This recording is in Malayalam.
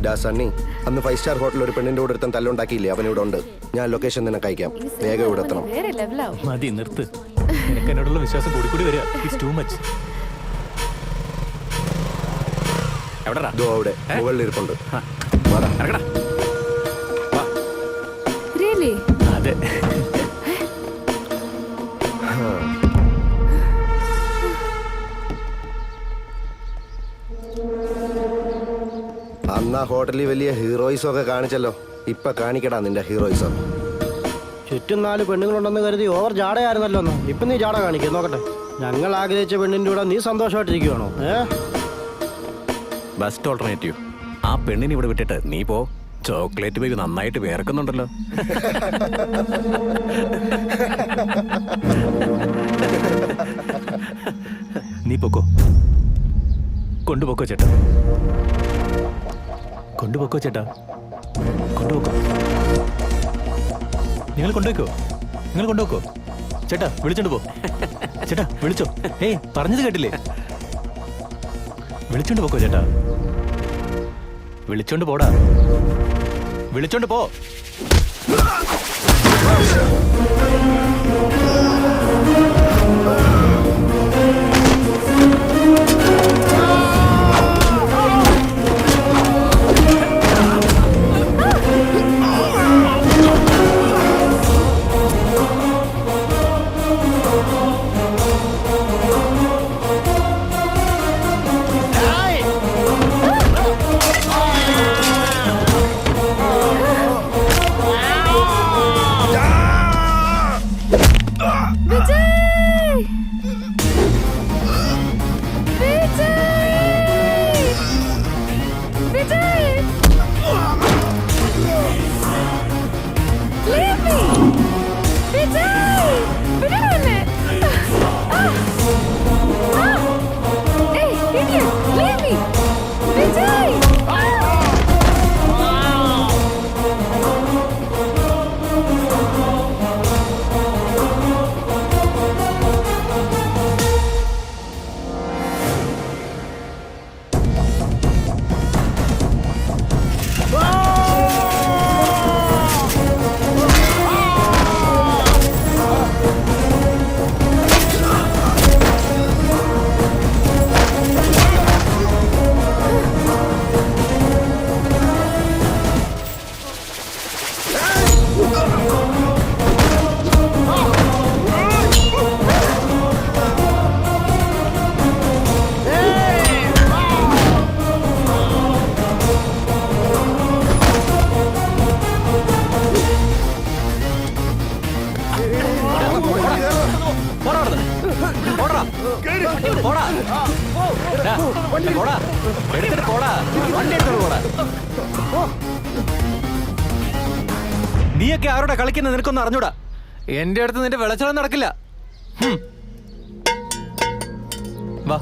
ഡാ സണ്ണി, അന്ന് 5 സ്റ്റാർ ഹോട്ടലിൽ ഒരു പെണ്ണിന്റെ കൂടെ ഒരുത്തൻ തല്ലുണ്ടാക്കിയില്ലേ? അവൻ ഇവിടെ ഉണ്ട്. ഞാൻ ലൊക്കേഷൻ നിനക്ക് അയക്കാം. വേഗം ഇവിടെ എത്തണം. മതി, നിർത്ത്. നിനക്ക് എന്നോടുള്ള വിശ്വാസം കൂടി വരിക. It's too much. എവിടെടാ? ദോ അവിടെ മുകളിൽ ഇരിപ്പുണ്ട്. ഇറങ്ങടാ. അതെ. അന്ന് ആ ഹോട്ടലിൽ വലിയ ഹീറോയിസം ഒക്കെ കാണിച്ചല്ലോ. ഇപ്പൊ കാണിക്കടാ നിന്റെ ഹീറോയിസം. ചുറ്റും 4 പെണ്ണുങ്ങളുണ്ടെന്ന് കരുതി ഓവർ ജാടയായിരുന്നല്ലോ ഒന്ന്. ഇപ്പൊ നീ ജാട കാണിക്കും. നോക്കട്ടെ, ഞങ്ങൾ ആഗ്രഹിച്ച പെണ്ണിന്റെ കൂടെ നീ സന്തോഷമായിട്ടിരിക്കുവാണോ? Best alternative. ആ പെണ്ണിനെ ഇവിടെ വിട്ടിട്ട് നീ പോ. ചോക്ലേറ്റ് ബേബി നന്നായിട്ട് വേർക്കുന്നുണ്ടല്ലോ. നീ പൊക്കോ. കൊണ്ടുപോക്കോ ചേട്ടാ. കൊണ്ടുപോക്കോ ചേട്ടാ. കൊണ്ടുപോക്കോ. നിങ്ങൾ കൊണ്ടുപോക്കോ. നിങ്ങൾ കൊണ്ടുപോക്കോ ചേട്ടാ. വിളിച്ചോണ്ട് പോ ചേട്ടാ. വിളിച്ചോ. ഏയ്, പറഞ്ഞത് കേട്ടില്ലേ? വിളിച്ചോണ്ട് പോക്കോ ചേട്ടാ. വിളിച്ചോണ്ട് പോടാ. വിളിച്ചോണ്ട് പോ. നീയൊക്കെ ആരോടാ കളിക്കുന്നത്? നിനക്കൊന്നും അറിഞ്ഞൂടാ. എന്റെ അടുത്ത് നിന്റെ വിളച്ചളം നടക്കില്ല. വാ.